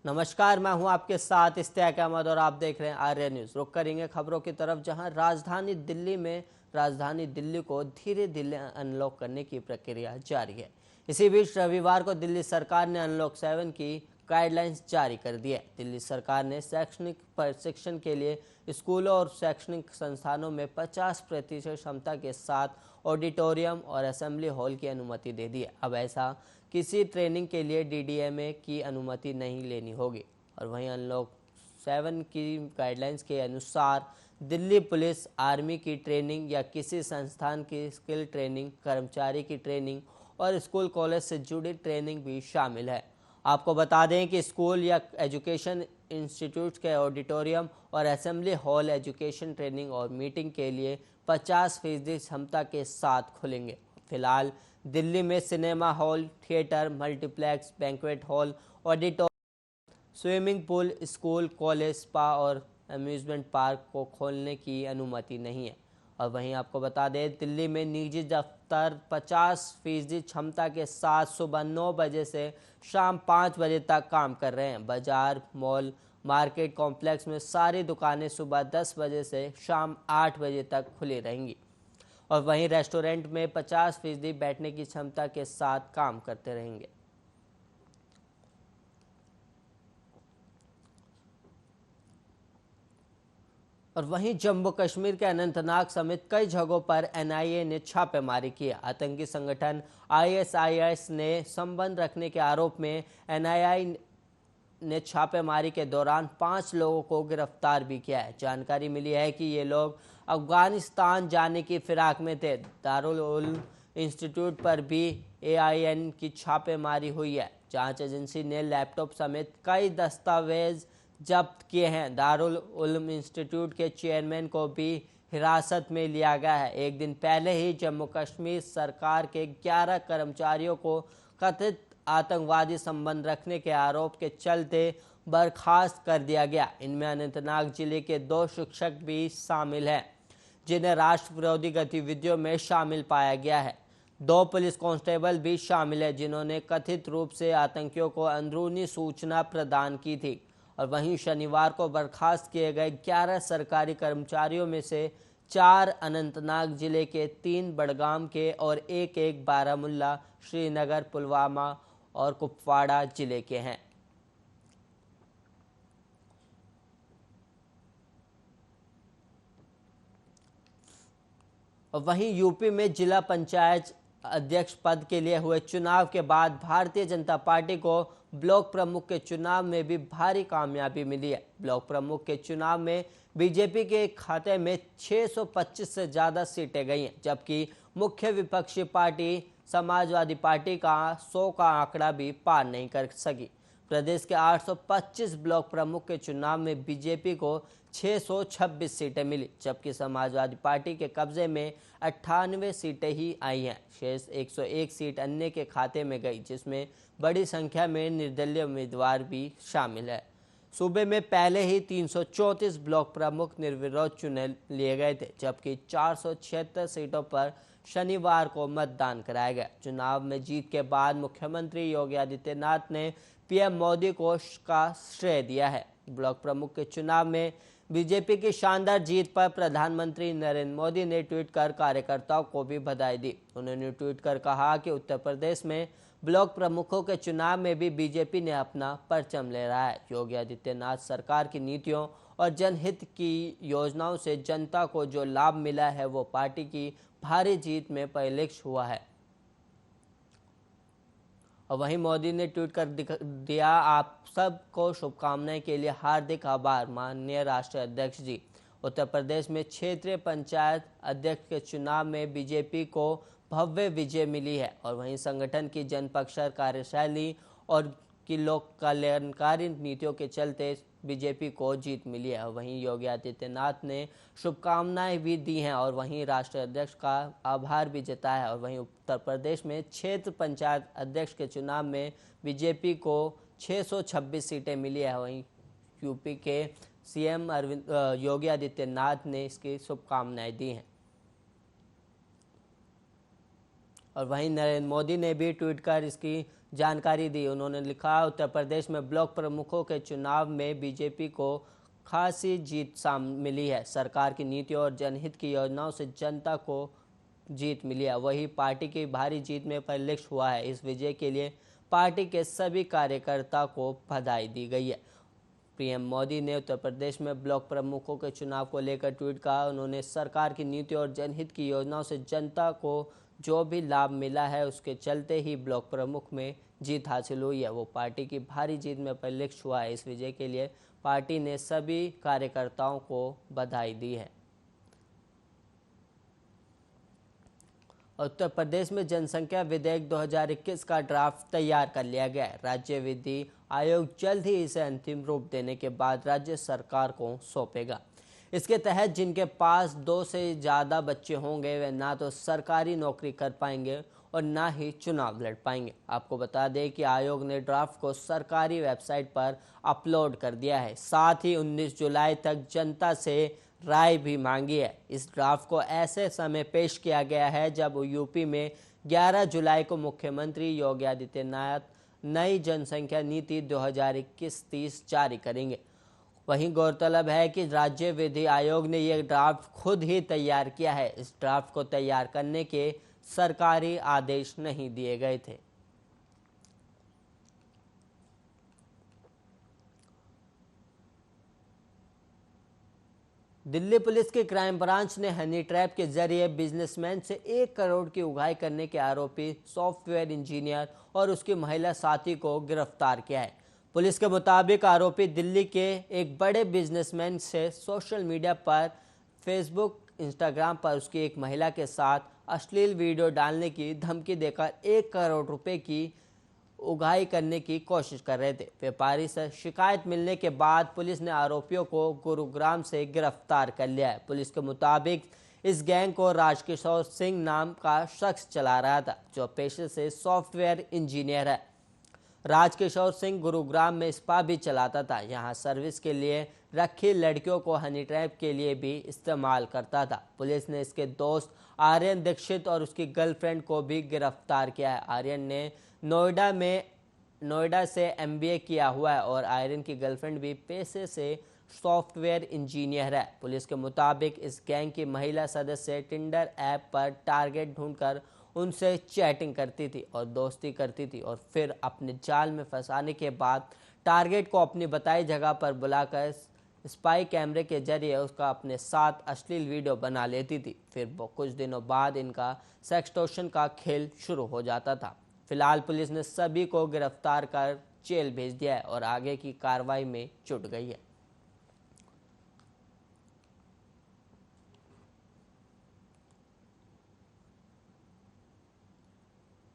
नमस्कार, मैं हूं आपके साथ इश्तियाक अहमद और आप देख रहे हैं आर्य न्यूज़। रुक करेंगे खबरों की तरफ, जहां राजधानी दिल्ली को धीरे धीरे अनलॉक करने की प्रक्रिया जारी है। इसी बीच रविवार को दिल्ली सरकार ने अनलॉक 7 की गाइडलाइंस जारी कर दी है। दिल्ली सरकार ने शैक्षणिक प्रशिक्षण के लिए स्कूलों और शैक्षणिक संस्थानों में 50% क्षमता के साथ ऑडिटोरियम और असेंबली हॉल की अनुमति दे दी है। अब ऐसा किसी ट्रेनिंग के लिए डीडीएमए की अनुमति नहीं लेनी होगी। और वहीं अनलॉक 7 की गाइडलाइंस के अनुसार दिल्ली पुलिस, आर्मी की ट्रेनिंग या किसी संस्थान की स्किल ट्रेनिंग, कर्मचारी की ट्रेनिंग और स्कूल कॉलेज से जुड़ी ट्रेनिंग भी शामिल है। आपको बता दें कि स्कूल या एजुकेशन इंस्टीट्यूट के ऑडिटोरियम और असेंबली हॉल एजुकेशन, ट्रेनिंग और मीटिंग के लिए 50% क्षमता के साथ खुलेंगे। फिलहाल दिल्ली में cinema hall, theatre, multiplex, banquet hall, auditorium, swimming pool, school, college, spa और अम्यूजमेंट पार्क को खोलने की अनुमति नहीं है। और वहीं आपको बता दें, दिल्ली में निजी दफ्तर 50% क्षमता के साथ सुबह 9 बजे से शाम 5 बजे तक काम कर रहे हैं। बाजार, मॉल, मार्केट कॉम्प्लेक्स में सारी दुकानें सुबह 10 बजे से शाम 8 बजे तक खुली रहेंगी। और वहीं रेस्टोरेंट में 50% बैठने की क्षमता के साथ काम करते रहेंगे। और वहीं जम्मू कश्मीर के अनंतनाग समेत कई जगहों पर एनआईए ने छापेमारी की। आतंकी संगठन आईएसआईएस ने संबंध रखने के आरोप में एनआईए ने छापेमारी के दौरान 5 लोगों को गिरफ्तार भी किया है। जानकारी मिली है कि ये लोग अफगानिस्तान जाने की फिराक में थे। दारुल उलूम इंस्टीट्यूट पर भी एआईएन की छापेमारी हुई है। जांच एजेंसी ने लैपटॉप समेत कई दस्तावेज जब्त किए हैं। दारुल उलूम इंस्टीट्यूट के चेयरमैन को भी हिरासत में लिया गया है। एक दिन पहले ही जम्मू कश्मीर सरकार के 11 कर्मचारियों को कथित आतंकवादी संबंध रखने के आरोप के चलते बर्खास्त कर दिया गया। इनमें अनंतनाग जिले के 2 शिक्षक भी शामिल हैं, जिन्हें राष्ट्र विरोधी गतिविधियों में शामिल पाया गया है। 2 पुलिस कांस्टेबल भी शामिल है, जिन्होंने कथित रूप से आतंकियों को अंदरूनी सूचना प्रदान की थी। और वहीं शनिवार को बर्खास्त किए गए 11 सरकारी कर्मचारियों में से 4 अनंतनाग जिले के, 3 बडगाम के और एक बारामुल्ला, श्रीनगर, पुलवामा और कुपवाड़ा जिले के हैं। और वहीं यूपी में जिला पंचायत अध्यक्ष पद के लिए हुए चुनाव के बाद भारतीय जनता पार्टी को ब्लॉक प्रमुख के चुनाव में भी भारी कामयाबी मिली है। ब्लॉक प्रमुख के चुनाव में बीजेपी के खाते में 625 से ज़्यादा सीटें गई हैं, जबकि मुख्य विपक्षी पार्टी समाजवादी पार्टी का 100 का आंकड़ा भी पार नहीं कर सकी। प्रदेश के 825 ब्लॉक प्रमुख के चुनाव में बीजेपी को 626 सीटें मिली, जबकि समाजवादी पार्टी के कब्जे में 98 सीटें ही आई हैं। शेष 101 सीट अन्य के खाते में गई, जिसमें बड़ी संख्या में निर्दलीय उम्मीदवार भी शामिल है। सूबे में पहले ही 334 ब्लॉक प्रमुख निर्विरोध चुने लिए गए थे, जबकि 476 सीटों पर शनिवार को मतदान कराया गया। चुनाव में जीत के बाद मुख्यमंत्री योगी आदित्यनाथ ने पीएम मोदी को का श्रेय दिया है। ब्लॉक प्रमुख के चुनाव में बीजेपी की शानदार जीत पर प्रधानमंत्री नरेंद्र मोदी ने ट्वीट कर कार्यकर्ताओं को भी बधाई दी। उन्होंने ट्वीट कर कहा कि उत्तर प्रदेश में ब्लॉक प्रमुखों के चुनाव में भी बीजेपी ने अपना परचम लहराया है। योगी आदित्यनाथ सरकार की नीतियों और जनहित की योजनाओं से जनता को जो लाभ मिला है, वो पार्टी की भारी जीत में परिलक्षित हुआ है। और वहीं मोदी ने ट्वीट कर दिया, आप सबको शुभकामनाएं के लिए हार्दिक आभार माननीय राष्ट्रीय अध्यक्ष जी। उत्तर प्रदेश में क्षेत्रीय पंचायत अध्यक्ष के चुनाव में बीजेपी को भव्य विजय मिली है। और वहीं संगठन की जनपक्षर कार्यशैली और की लोक कल्याणकारी नीतियों के चलते बीजेपी को जीत मिली है। वहीं योगी आदित्यनाथ ने शुभकामनाएं भी दी हैं और वहीं राष्ट्रीय अध्यक्ष का आभार भी जताया है। और वहीं उत्तर प्रदेश में क्षेत्र पंचायत अध्यक्ष के चुनाव में बीजेपी को 626 सीटें मिली है। वहीं यूपी के सीएम योगी आदित्यनाथ ने इसकी शुभकामनाएं दी हैं। और वहीं नरेंद्र मोदी ने भी ट्वीट कर इसकी जानकारी दी। उन्होंने लिखा, उत्तर प्रदेश में ब्लॉक प्रमुखों के चुनाव में बीजेपी को खासी जीत मिली है। सरकार की नीतियों और जनहित की योजनाओं से जनता को जीत मिली है। वही पार्टी की भारी जीत में परिलक्षित हुआ है। इस विजय के लिए पार्टी के सभी कार्यकर्ता को बधाई दी गई है। पीएम मोदी ने उत्तर प्रदेश में ब्लॉक प्रमुखों के चुनाव को लेकर ट्वीट कहा। उन्होंने सरकार की नीति और जनहित की योजनाओं से जनता को जो भी लाभ मिला है उसके चलते ही ब्लॉक प्रमुख में जीत हासिल हुई है। वो पार्टी की भारी जीत में परिलक्षित हुआ है। इस विजय के लिए पार्टी ने सभी कार्यकर्ताओं को बधाई दी है। उत्तर प्रदेश में जनसंख्या विधेयक 2021 का ड्राफ्ट तैयार कर लिया गया है। राज्य विधि आयोग जल्द ही इसे अंतिम रूप देने के बाद राज्य सरकार को सौंपेगा। इसके तहत जिनके पास 2 से ज़्यादा बच्चे होंगे वे ना तो सरकारी नौकरी कर पाएंगे और ना ही चुनाव लड़ पाएंगे। आपको बता दें कि आयोग ने ड्राफ्ट को सरकारी वेबसाइट पर अपलोड कर दिया है। साथ ही 19 जुलाई तक जनता से राय भी मांगी है। इस ड्राफ्ट को ऐसे समय पेश किया गया है जब यूपी में 11 जुलाई को मुख्यमंत्री योगी आदित्यनाथ नई जनसंख्या नीति 2021-30 जारी करेंगे। वहीं गौरतलब है कि राज्य विधि आयोग ने यह ड्राफ्ट खुद ही तैयार किया है। इस ड्राफ्ट को तैयार करने के सरकारी आदेश नहीं दिए गए थे। दिल्ली पुलिस के क्राइम ब्रांच ने हनी ट्रैप के जरिए बिजनेसमैन से 1 करोड़ की उगाही करने के आरोपी सॉफ्टवेयर इंजीनियर और उसकी महिला साथी को गिरफ्तार किया है। पुलिस के मुताबिक आरोपी दिल्ली के एक बड़े बिजनेसमैन से सोशल मीडिया पर फेसबुक, इंस्टाग्राम पर उसकी एक महिला के साथ अश्लील वीडियो डालने की धमकी देकर 1 करोड़ रुपए की उगाही करने की कोशिश कर रहे थे। व्यापारी से शिकायत मिलने के बाद पुलिस ने आरोपियों को गुरुग्राम से गिरफ्तार कर लिया है। पुलिस के मुताबिक इस गैंग को राजकिशोर सिंह नाम का शख्स चला रहा था, जो पेशे से सॉफ्टवेयर इंजीनियर है। राजकिशोर सिंह गुरुग्राम में स्पा भी चलाता था। यहाँ सर्विस के लिए रखी लड़कियों को हनी ट्रैप के लिए भी इस्तेमाल करता था। पुलिस ने इसके दोस्त आर्यन दीक्षित और उसकी गर्लफ्रेंड को भी गिरफ्तार किया है। आर्यन ने नोएडा से एमबीए किया हुआ है और आर्यन की गर्लफ्रेंड भी पेशे से सॉफ्टवेयर इंजीनियर है। पुलिस के मुताबिक इस गैंग की महिला सदस्य टिंडर ऐप पर टारगेट ढूंढकर उनसे चैटिंग करती थी और दोस्ती करती थी और फिर अपने जाल में फंसाने के बाद टारगेट को अपनी बताई जगह पर बुलाकर स्पाई कैमरे के जरिए उसका अपने साथ अश्लील वीडियो बना लेती थी। फिर कुछ दिनों बाद इनका सेक्सटॉर्शन का खेल शुरू हो जाता था। फिलहाल पुलिस ने सभी को गिरफ्तार कर जेल भेज दिया है और आगे की कार्रवाई में जुट गई है।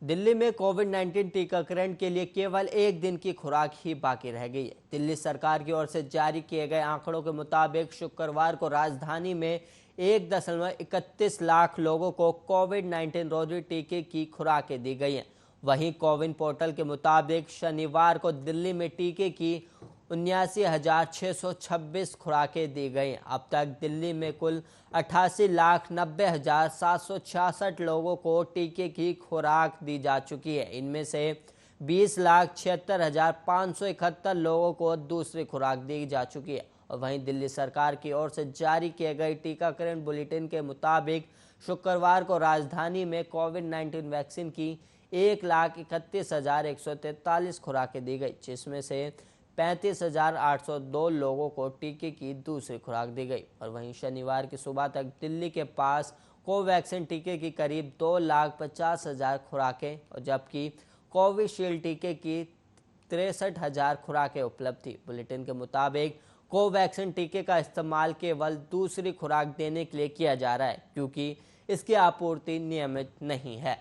दिल्ली में कोविड-19 टीकाकरण के लिए केवल 1 दिन की खुराक ही बाकी रह गई है। दिल्ली सरकार की ओर से जारी किए गए आंकड़ों के मुताबिक शुक्रवार को राजधानी में 1.31 लाख लोगों को कोविड-19 रोधी टीके की खुराकें दी गई हैं। वहीं कोविन पोर्टल के मुताबिक शनिवार को दिल्ली में टीके की 79,626 खुराकें दी गई। अब तक दिल्ली में कुल 88,90,766 लोगों को टीके की खुराक दी जा चुकी है। इनमें से 20,76,571 लोगों को दूसरी खुराक दी जा चुकी है। और वहीं दिल्ली सरकार की ओर से जारी किए गए टीकाकरण बुलेटिन के मुताबिक शुक्रवार को राजधानी में कोविड-19 वैक्सीन की 1,31,143 खुराकें दी गई, जिसमें से 35,802 लोगों को टीके की दूसरी खुराक दी गई। और वहीं शनिवार की सुबह तक दिल्ली के पास कोवैक्सीन टीके की करीब 2,50,000 खुराकें और जबकि कोविशील्ड टीके की 63,000 खुराकें उपलब्ध थी। बुलेटिन के मुताबिक कोवैक्सीन टीके का इस्तेमाल केवल दूसरी खुराक देने के लिए किया जा रहा है, क्योंकि इसकी आपूर्ति नियमित नहीं है।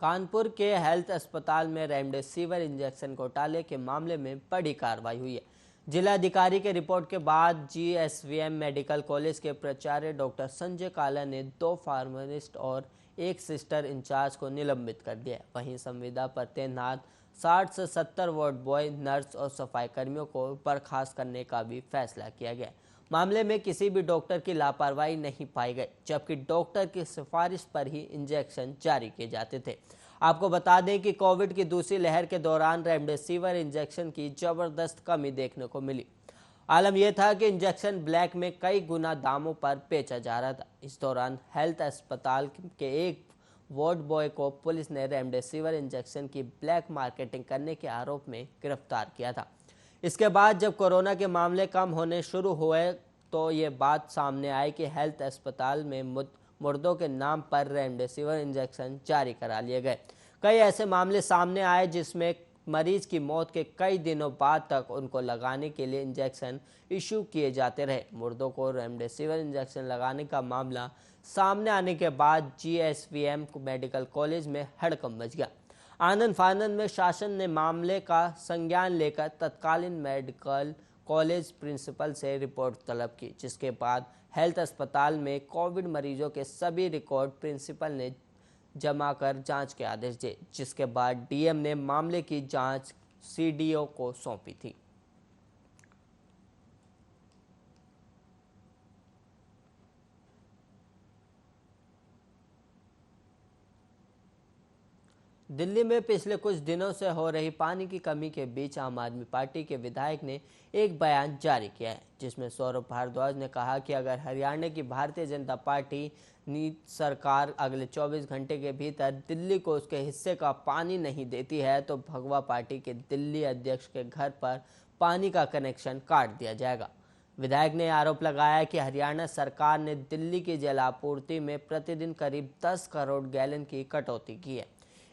कानपुर के हेल्थ अस्पताल में रेमडेसिविर इंजेक्शन घोटाले के मामले में बड़ी कार्रवाई हुई है। जिलाधिकारी के रिपोर्ट के बाद जीएसवीएम मेडिकल कॉलेज के प्राचार्य डॉक्टर संजय काला ने 2 फार्मासिस्ट और 1 सिस्टर इंचार्ज को निलंबित कर दिया। वहीं संविदा पर तैनात 60 से 70 वार्ड बॉय, नर्स और सफाई कर्मियों को बर्खास्त करने का भी फैसला किया गया। मामले में किसी भी डॉक्टर की लापरवाही नहीं पाई गई, जबकि डॉक्टर की सिफारिश पर ही इंजेक्शन जारी किए जाते थे। आपको बता दें कि कोविड की दूसरी लहर के दौरान रेमडेसिविर इंजेक्शन की जबरदस्त कमी देखने को मिली। आलम यह था कि इंजेक्शन ब्लैक में कई गुना दामों पर बेचा जा रहा था। इस दौरान हेल्थ अस्पताल के एक वार्ड बॉय को पुलिस ने रेमडेसिविर इंजेक्शन की ब्लैक मार्केटिंग करने के आरोप में गिरफ्तार किया था। इसके बाद जब कोरोना के मामले कम होने शुरू हुए तो ये बात सामने आई कि हेल्थ अस्पताल में मुर्दों के नाम पर रेमडेसिविर इंजेक्शन जारी करा लिए गए। कई ऐसे मामले सामने आए जिसमें मरीज की मौत के कई दिनों बाद तक उनको लगाने के लिए इंजेक्शन इशू किए जाते रहे। मुर्दों को रेमडेसिविर इंजेक्शन लगाने का मामला सामने आने के बाद जीएसवीएम मेडिकल कॉलेज में हड़कंप मच गया। आनंद फानंद में शासन ने मामले का संज्ञान लेकर तत्कालीन मेडिकल कॉलेज प्रिंसिपल से रिपोर्ट तलब की, जिसके बाद हेल्थ अस्पताल में कोविड मरीजों के सभी रिकॉर्ड प्रिंसिपल ने जमा कर जांच के आदेश दिए, जिसके बाद डीएम ने मामले की जांच सीडीओ को सौंपी थी। दिल्ली में पिछले कुछ दिनों से हो रही पानी की कमी के बीच आम आदमी पार्टी के विधायक ने एक बयान जारी किया है, जिसमें सौरभ भारद्वाज ने कहा कि अगर हरियाणा की भारतीय जनता पार्टी सरकार अगले 24 घंटे के भीतर दिल्ली को उसके हिस्से का पानी नहीं देती है तो भगवा पार्टी के दिल्ली अध्यक्ष के घर पर पानी का कनेक्शन काट दिया जाएगा। विधायक ने आरोप लगाया कि हरियाणा सरकार ने दिल्ली की जल आपूर्ति में प्रतिदिन करीब 10 करोड़ गैलन की कटौती की है।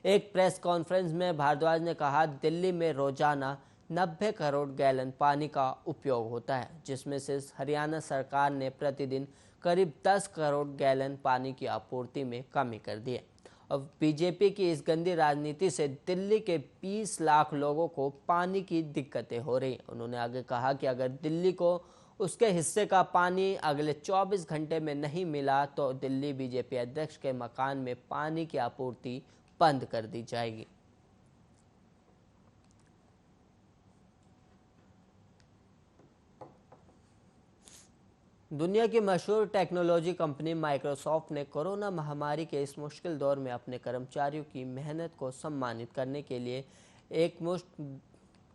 एक प्रेस कॉन्फ्रेंस में भारद्वाज ने कहा, दिल्ली में रोजाना 90 करोड़ गैलन पानी का उपयोग होता है, जिसमें से हरियाणा सरकार ने प्रतिदिन करीब 10 करोड़ गैलन पानी की आपूर्ति में कमी कर दी है। अब बीजेपी की इस गंदी राजनीति से दिल्ली के 20 लाख लोगों को पानी की दिक्कतें हो रही। उन्होंने आगे कहा कि अगर दिल्ली को उसके हिस्से का पानी अगले 24 घंटे में नहीं मिला तो दिल्ली बीजेपी अध्यक्ष के मकान में पानी की आपूर्ति बंद कर दी जाएगी। दुनिया की मशहूर टेक्नोलॉजी कंपनी माइक्रोसॉफ्ट ने कोरोना महामारी के इस मुश्किल दौर में अपने कर्मचारियों की मेहनत को सम्मानित करने के लिए एक मुश्त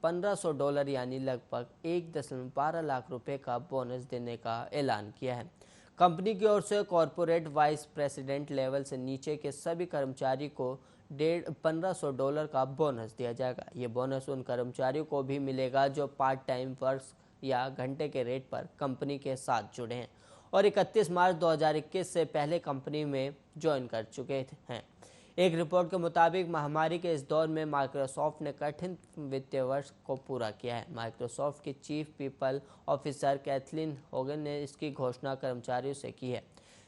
$1500 यानी लगभग 1.12 लाख रुपए का बोनस देने का ऐलान किया है। कंपनी की ओर से कॉरपोरेट वाइस प्रेसिडेंट लेवल से नीचे के सभी कर्मचारी को $1500 का बोनस दिया जाएगा। ये बोनस उन कर्मचारियों को भी मिलेगा जो पार्ट टाइम वर्क या घंटे के रेट पर कंपनी के साथ जुड़े हैं और 31 मार्च 2021 से पहले कंपनी में ज्वाइन कर चुके हैं। एक रिपोर्ट के मुताबिक महामारी के इस दौर में माइक्रोसॉफ्ट ने कठिन वित्तीय वर्ष को पूरा किया है। माइक्रोसॉफ्ट की chief people officer Kathleen Hogan ने इसकी घोषणा कर्मचारियों से की है।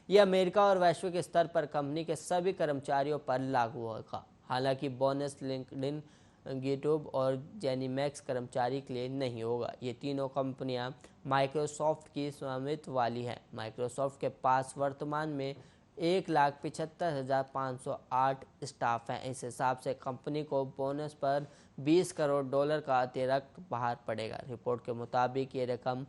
यह अमेरिका और वैश्विक स्तर पर कंपनी के सभी कर्मचारियों पर लागू होगा। हालांकि बोनस लिंक्डइन, गिटहब और जेनीमैक्स कर्मचारी के लिए नहीं होगा। ये तीनों कंपनियां माइक्रोसॉफ्ट की स्वामित्व वाली हैं। माइक्रोसॉफ्ट के पास वर्तमान में 1,75,508 स्टाफ हैं। इस हिसाब से कंपनी को बोनस पर $20 करोड़ का अतिरिक्त भार पड़ेगा। रिपोर्ट के मुताबिक ये रकम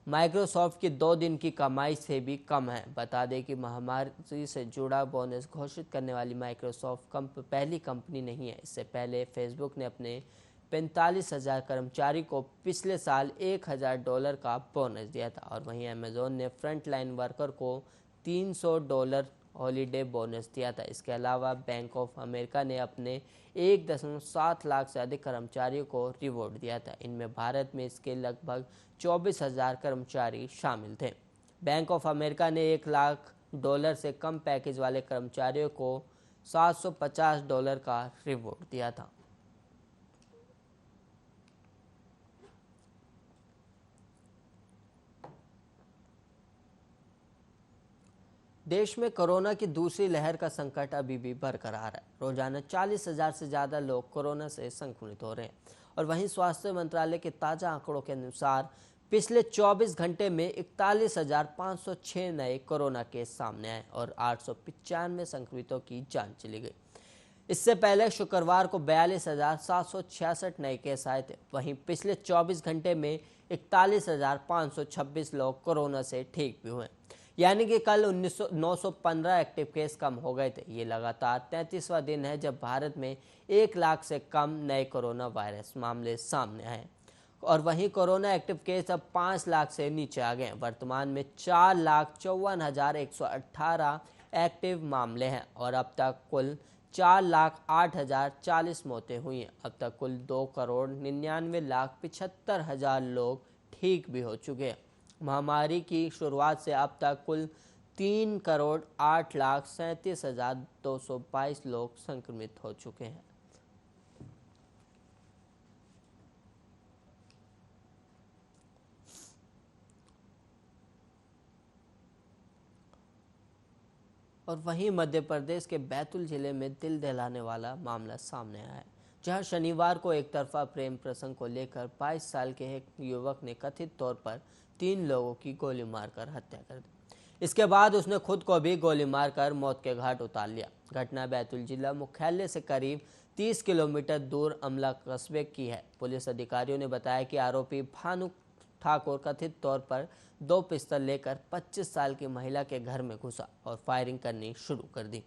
माइक्रोसॉफ्ट की 2 दिन की कमाई से भी कम है। बता दें कि महामारी से जुड़ा बोनस घोषित करने वाली माइक्रोसॉफ्ट पहली कंपनी नहीं है। इससे पहले फेसबुक ने अपने 45,000 कर्मचारी को पिछले साल $1,000 का बोनस दिया था और वहीं अमेजोन ने फ्रंट लाइन वर्कर को $300 हॉलीडे बोनस दिया था। इसके अलावा बैंक ऑफ अमेरिका ने अपने 1.7 लाख से अधिक कर्मचारियों को रिवॉर्ड दिया था। इनमें भारत में इसके लगभग 24,000 कर्मचारी शामिल थे। बैंक ऑफ अमेरिका ने $1 लाख से कम पैकेज वाले कर्मचारियों को $750 का रिवॉर्ड दिया था। देश में कोरोना की दूसरी लहर का संकट अभी भी बरकरार है। रोजाना 40,000 से ज्यादा लोग कोरोना से संक्रमित हो रहे हैं और वहीं स्वास्थ्य मंत्रालय के ताजा आंकड़ों के अनुसार पिछले 24 घंटे में 41,506 नए कोरोना केस सामने आए और 895 संक्रमितों की जान चली गई। इससे पहले शुक्रवार को 42,766 नए केस आए थे। वहीं पिछले 24 घंटे में 41,526 लोग कोरोना से ठीक भी हुए, यानी कि कल 915 एक्टिव केस कम हो गए थे। ये लगातार 33वां दिन है जब भारत में 1 लाख से कम नए कोरोना वायरस मामले सामने आए और वहीं कोरोना एक्टिव केस अब 5 लाख से नीचे आ गए। वर्तमान में 4,54,118 एक्टिव मामले हैं और अब तक कुल 4,08,040 मौतें हुई हैं। अब तक कुल 2,99,75,000 लोग ठीक भी हो चुके हैं। महामारी की शुरुआत से अब तक कुल 3,08,37,222 लोग संक्रमित हो चुके हैं। और वहीं मध्य प्रदेश के बैतूल जिले में दिल दहलाने वाला मामला सामने आया है, जहां शनिवार को एक तरफा प्रेम प्रसंग को लेकर 22 साल के एक युवक ने कथित तौर पर 3 लोगों की गोली मारकर हत्या कर दी। इसके बाद उसने खुद को भी गोली मारकर मौत के घाट उतार लिया। घटना बैतूल जिला मुख्यालय से करीब 30 किलोमीटर दूर अमला कस्बे की है। पुलिस अधिकारियों ने बताया कि आरोपी भानु ठाकुर कथित तौर पर 2 पिस्तौल लेकर 25 साल की महिला के घर में घुसा और फायरिंग करनी शुरू कर दी।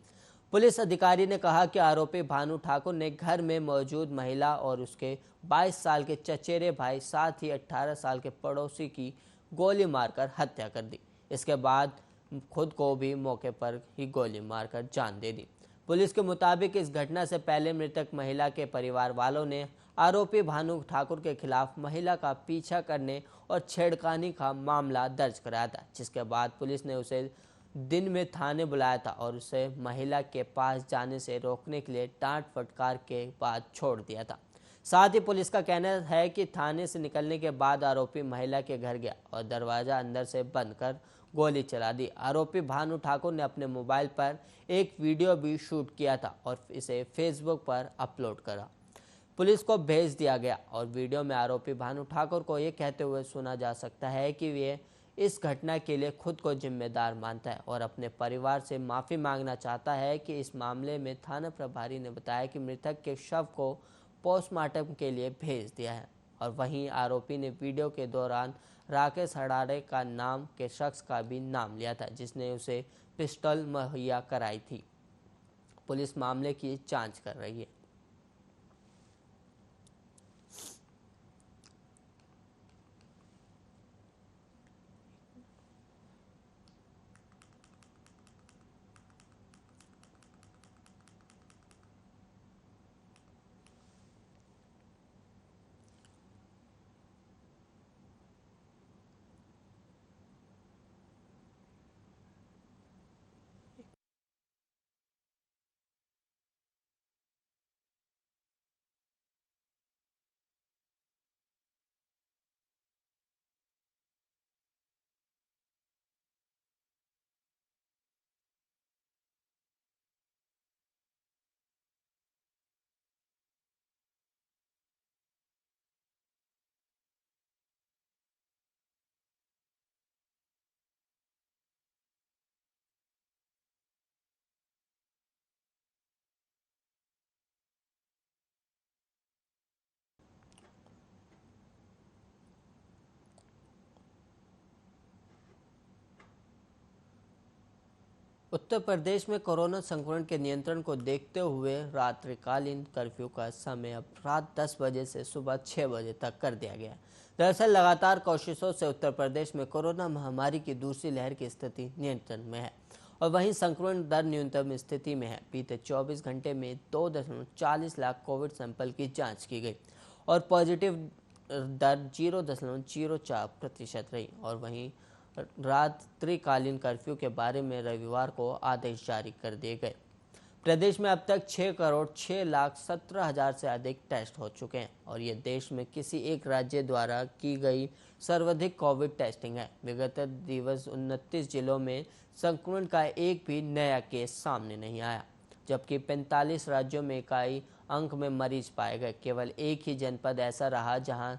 पुलिस अधिकारी ने कहा कि आरोपी भानु ठाकुर ने घर में मौजूद महिला और उसके 22 साल के चचेरे भाई साथ ही 18 साल के पड़ोसी की गोली मारकर हत्या कर दी। इसके बाद खुद को भी मौके पर ही गोली मारकर जान दे दी। पुलिस के मुताबिक इस घटना से पहले मृतक महिला के परिवार वालों ने आरोपी भानु ठाकुर के खिलाफ महिला का पीछा करने और छेड़खानी का मामला दर्ज कराया था, जिसके बाद पुलिस ने उसे दिन में थाने बुलाया था और उसे महिला के पास जाने से रोकने के लिए डांट फटकार के बाद छोड़ दिया था। साथ ही पुलिस का कहना है कि थाने से निकलने के बाद आरोपी महिला के घर गया और दरवाजा अंदर से बंद कर गोली चला दी। आरोपी भानु ठाकुर ने अपने मोबाइल पर एक वीडियो भी शूट किया था और इसे फेसबुक पर अपलोड करा। पुलिस को भेज दिया गया और वीडियो में आरोपी भानु ठाकुर को ये कहते हुए सुना जा सकता है कि वे इस घटना के लिए खुद को जिम्मेदार मानता है और अपने परिवार से माफ़ी मांगना चाहता है। कि इस मामले में थाना प्रभारी ने बताया कि मृतक के शव को पोस्टमार्टम के लिए भेज दिया है। और वहीं आरोपी ने वीडियो के दौरान राकेश हड़ारे का नाम के शख्स का भी नाम लिया था, जिसने उसे पिस्टल मुहैया कराई थी। पुलिस मामले की जांच कर रही है। उत्तर प्रदेश में कोरोना संक्रमण के नियंत्रण को देखते हुए रात्रिकालीन कर्फ्यू का समय अब रात 10 बजे से सुबह 6 बजे तक कर दिया गया। दरअसल लगातार कोशिशों से उत्तर प्रदेश में कोरोना महामारी की दूसरी लहर की स्थिति नियंत्रण में है और वहीं संक्रमण दर न्यूनतम स्थिति में है। बीते 24 घंटे में 2.40 लाख कोविड सैंपल की जाँच की गई और पॉजिटिव दर 0.04% रही। और वहीं रात्रिकालीन कर्फ्यू के बारे में रविवार को आदेश जारी कर दिए गए। प्रदेश में अब तक 6,06,17,000 से अधिक टेस्ट हो चुके हैं और ये देश में किसी एक राज्य द्वारा की गई सर्वाधिक कोविड टेस्टिंग है। विगत दिवस 29 जिलों में संक्रमण का एक भी नया केस सामने नहीं आया, जबकि 45 राज्यों में इकाई अंक में मरीज पाए गए। केवल एक ही जनपद ऐसा रहा जहां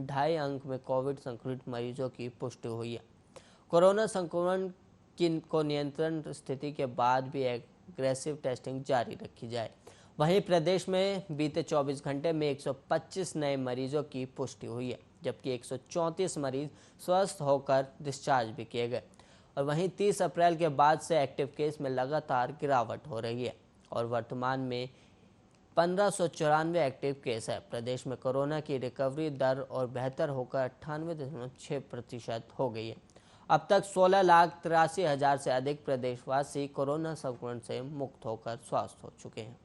2.5 अंक में कोविड संक्रमित मरीजों की पुष्टि हुई है। कोरोना संक्रमण को नियंत्रण स्थिति के बाद भी एग्रेसिव टेस्टिंग जारी रखी जाए। वहीं प्रदेश में बीते 24 घंटे में 125 नए मरीजों की पुष्टि हुई है, जबकि 134 मरीज स्वस्थ होकर डिस्चार्ज भी किए गए। और वहीं 30 अप्रैल के बाद से एक्टिव केस में लगातार गिरावट हो रही है और वर्तमान में 1594 एक्टिव केस है। प्रदेश में कोरोना की रिकवरी दर और बेहतर होकर 98.6% हो गई है। अब तक 16,83,000 से अधिक प्रदेशवासी कोरोना संक्रमण से मुक्त होकर स्वस्थ हो चुके हैं।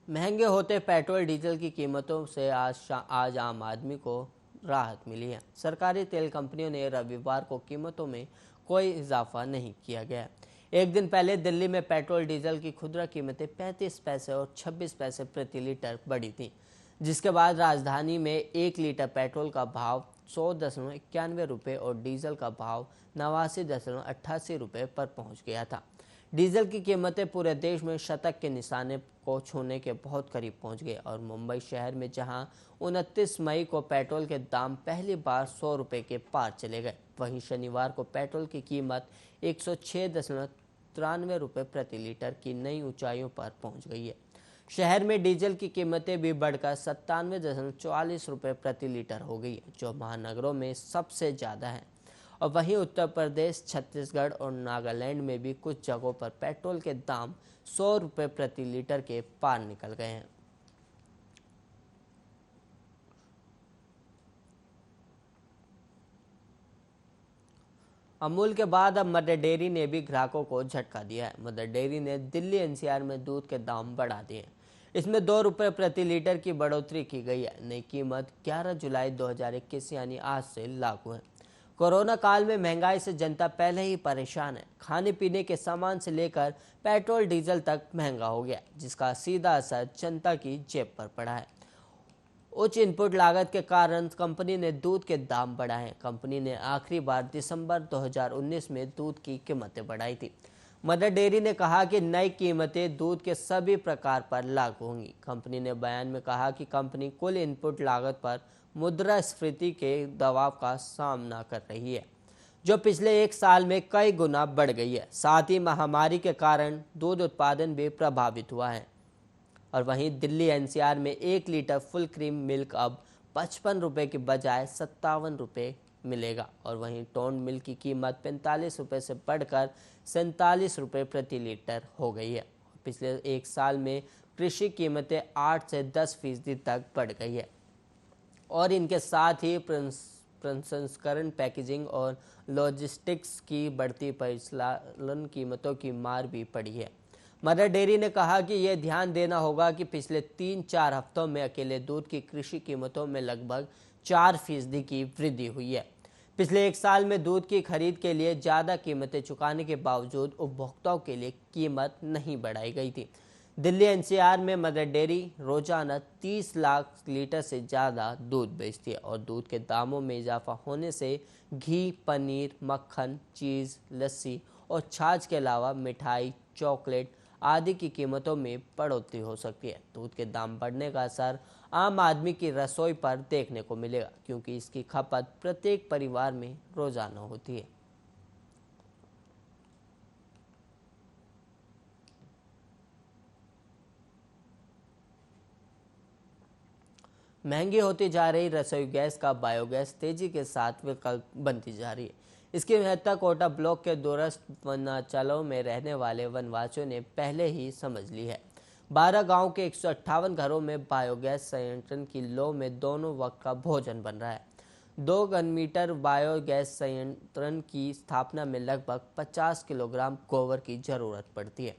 महंगे होते पेट्रोल डीजल की कीमतों से आज आम आदमी को राहत मिली है। सरकारी तेल कंपनियों ने रविवार को कीमतों में कोई इजाफा नहीं किया गया। एक दिन पहले दिल्ली में पेट्रोल डीजल की खुदरा कीमतें 35 पैसे और 26 पैसे प्रति लीटर बढ़ी थी, जिसके बाद राजधानी में 1 लीटर पेट्रोल का भाव 100.91 रुपये और डीजल का भाव 89.88 रुपये पर पहुंच गया था। डीजल की कीमतें पूरे देश में शतक के निशाने को छूने के बहुत करीब पहुंच गए और मुंबई शहर में जहां 29 मई को पेट्रोल के दाम पहली बार 100 रुपये के पार चले गए, वहीं शनिवार को पेट्रोल की कीमत 106.93 रुपये प्रति लीटर की नई ऊंचाइयों पर पहुंच गई है। शहर में डीजल की कीमतें भी बढ़कर 97.44 रुपये प्रति लीटर हो गई है, जो महानगरों में सबसे ज़्यादा है। और वहीं उत्तर प्रदेश, छत्तीसगढ़ और नागालैंड में भी कुछ जगहों पर पेट्रोल के दाम 100 रुपये प्रति लीटर के पार निकल गए हैं। अमूल के बाद अब मदर डेयरी ने भी ग्राहकों को झटका दिया है। मदर डेयरी ने दिल्ली एनसीआर में दूध के दाम बढ़ा दिए। इसमें 2 रुपये प्रति लीटर की बढ़ोतरी की गई है। नई कीमत 11 जुलाई 2021 यानी आज से लागू है। कोरोना काल में महंगाई से जनता पहले ही परेशान है। खाने पीने के सामान से लेकर पेट्रोल डीजल तक महंगा हो गया, जिसका सीधा असर जनता की जेब पर पड़ा है। उच्च इनपुट लागत के कारण कंपनी ने दूध के दाम बढ़ाए। कंपनी ने आखिरी बार दिसंबर 2019 में दूध की कीमतें बढ़ाई थी। मदर डेयरी ने कहा कि नई कीमतें दूध के सभी प्रकार पर लागू होंगी। कंपनी ने बयान में कहा कि कंपनी कुल इनपुट लागत पर मुद्रास्फीति के दबाव का सामना कर रही है, जो पिछले 1 साल में कई गुना बढ़ गई है। साथ ही महामारी के कारण दूध उत्पादन भी प्रभावित हुआ है। और वहीं दिल्ली एनसीआर में 1 लीटर फुल क्रीम मिल्क अब 55 रुपये की बजाय 57 रुपये मिलेगा। और वहीं टोन मिल्क की कीमत 45 रुपये से बढ़कर 47 रुपये प्रति लीटर हो गई है। पिछले 1 साल में कृषि कीमतें 8 से 10% तक बढ़ गई है और इनके साथ ही प्रसंस्करण, पैकेजिंग और लॉजिस्टिक्स की बढ़ती परिचालन कीमतों की मार भी पड़ी है। मदर डेयरी ने कहा कि यह ध्यान देना होगा कि पिछले 3-4 हफ्तों में अकेले दूध की कृषि कीमतों में लगभग 4% की वृद्धि हुई है। पिछले 1 साल में दूध की खरीद के लिए ज़्यादा कीमतें चुकाने के बावजूद उपभोक्ताओं के लिए कीमत नहीं बढ़ाई गई थी। दिल्ली एनसीआर में मदर डेयरी रोजाना 30 लाख लीटर से ज़्यादा दूध बेचती है और दूध के दामों में इजाफा होने से घी, पनीर, मक्खन, चीज़, लस्सी और छाछ के अलावा मिठाई, चॉकलेट आदि की कीमतों में बढ़ोतरी हो सकती है। दूध के दाम बढ़ने का असर आम आदमी की रसोई पर देखने को मिलेगा, क्योंकि इसकी खपत प्रत्येक परिवार में रोजाना होती है। महंगी होती जा रही रसोई गैस का बायोगैस तेजी के साथ विकल्प बनती जा रही है। इसकी महत्ता कोटा ब्लॉक के दूरस्थ वनांचलों में रहने वाले वनवासियों ने पहले ही समझ ली है। 12 गांव के 158 घरों में बायोगैस संयंत्र की लौ में दोनों वक्त का भोजन बन रहा है। 2 घन मीटर बायोगैस संयंत्र की स्थापना में लगभग 50 किलोग्राम गोबर की जरूरत पड़ती है।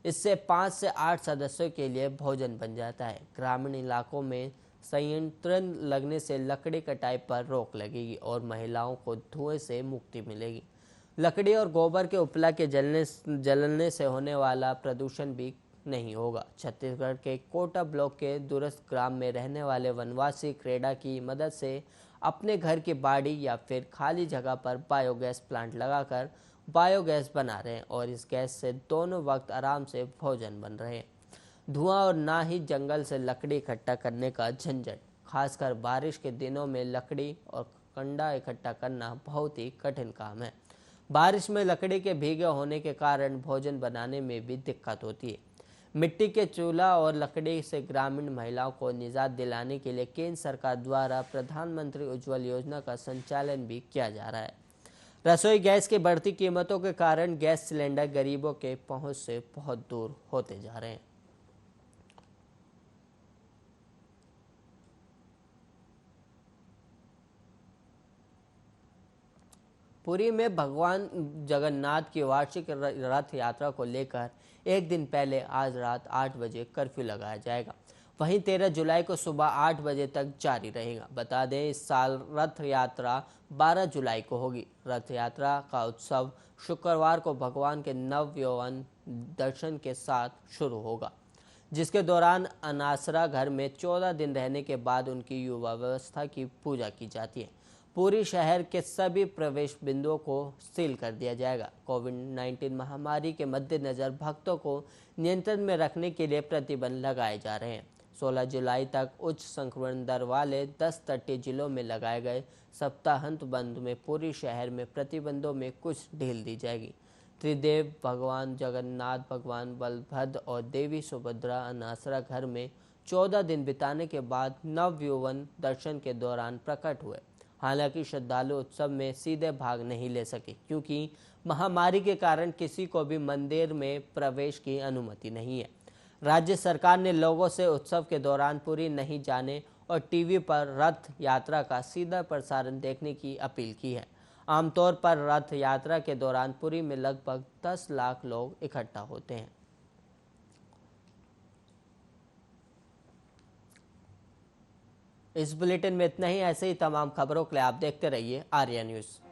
इससे 5 से 8 सदस्यों के लिए भोजन बन जाता है। ग्रामीण इलाकों में संयंत्र लगने से लकड़ी कटाई पर रोक लगेगी और महिलाओं को धुएं से मुक्ति मिलेगी। लकड़ी और गोबर के उपला के जलने से होने वाला प्रदूषण भी नहीं होगा। छत्तीसगढ़ के कोटा ब्लॉक के दूरस्थ ग्राम में रहने वाले वनवासी क्रेडा की मदद से अपने घर की बाड़ी या फिर खाली जगह पर बायोगैस प्लांट लगाकर बायोगैस बना रहे हैं और इस गैस से दोनों वक्त आराम से भोजन बन रहे हैं। धुआं और ना ही जंगल से लकड़ी इकट्ठा करने का झंझट। खासकर बारिश के दिनों में लकड़ी और कंडा इकट्ठा करना बहुत ही कठिन काम है। बारिश में लकड़ी के भीगे होने के कारण भोजन बनाने में भी दिक्कत होती है। मिट्टी के चूल्हा और लकड़ी से ग्रामीण महिलाओं को निजात दिलाने के लिए केंद्र सरकार द्वारा प्रधानमंत्री उज्ज्वल योजना का संचालन भी किया जा रहा है। रसोई गैस की बढ़ती कीमतों के कारण गैस सिलेंडर गरीबों के पहुंच से बहुत दूर होते जा रहे हैं। पुरी में भगवान जगन्नाथ की वार्षिक रथ यात्रा को लेकर एक दिन पहले आज रात 8 बजे कर्फ्यू लगाया जाएगा। वहीं 13 जुलाई को सुबह 8 बजे तक जारी रहेगा। बता दें, इस साल रथ यात्रा 12 जुलाई को होगी। रथ यात्रा का उत्सव शुक्रवार को भगवान के नव यौवन दर्शन के साथ शुरू होगा, जिसके दौरान अनासरा घर में 14 दिन रहने के बाद उनकी युवावस्था की पूजा की जाती है। पूरी शहर के सभी प्रवेश बिंदुओं को सील कर दिया जाएगा। कोविड-19 महामारी के मद्देनजर भक्तों को नियंत्रण में रखने के लिए प्रतिबंध लगाए जा रहे हैं। 16 जुलाई तक उच्च संक्रमण दर वाले 10 तटीय जिलों में लगाए गए सप्ताहांत बंद में पूरी शहर में प्रतिबंधों में कुछ ढील दी जाएगी। त्रिदेव भगवान जगन्नाथ, भगवान बलभद्र और देवी सुभद्रा अनासरा घर में 14 दिन बिताने के बाद नव यौवन दर्शन के दौरान प्रकट हुए। हालांकि श्रद्धालु उत्सव में सीधे भाग नहीं ले सके, क्योंकि महामारी के कारण किसी को भी मंदिर में प्रवेश की अनुमति नहीं है। राज्य सरकार ने लोगों से उत्सव के दौरान पुरी नहीं जाने और टीवी पर रथ यात्रा का सीधा प्रसारण देखने की अपील की है। आमतौर पर रथ यात्रा के दौरान पुरी में लगभग 10 लाख लोग इकट्ठा होते हैं। इस बुलेटिन में इतना ही। ऐसे ही तमाम खबरों के लिए आप देखते रहिए आर्या न्यूज़।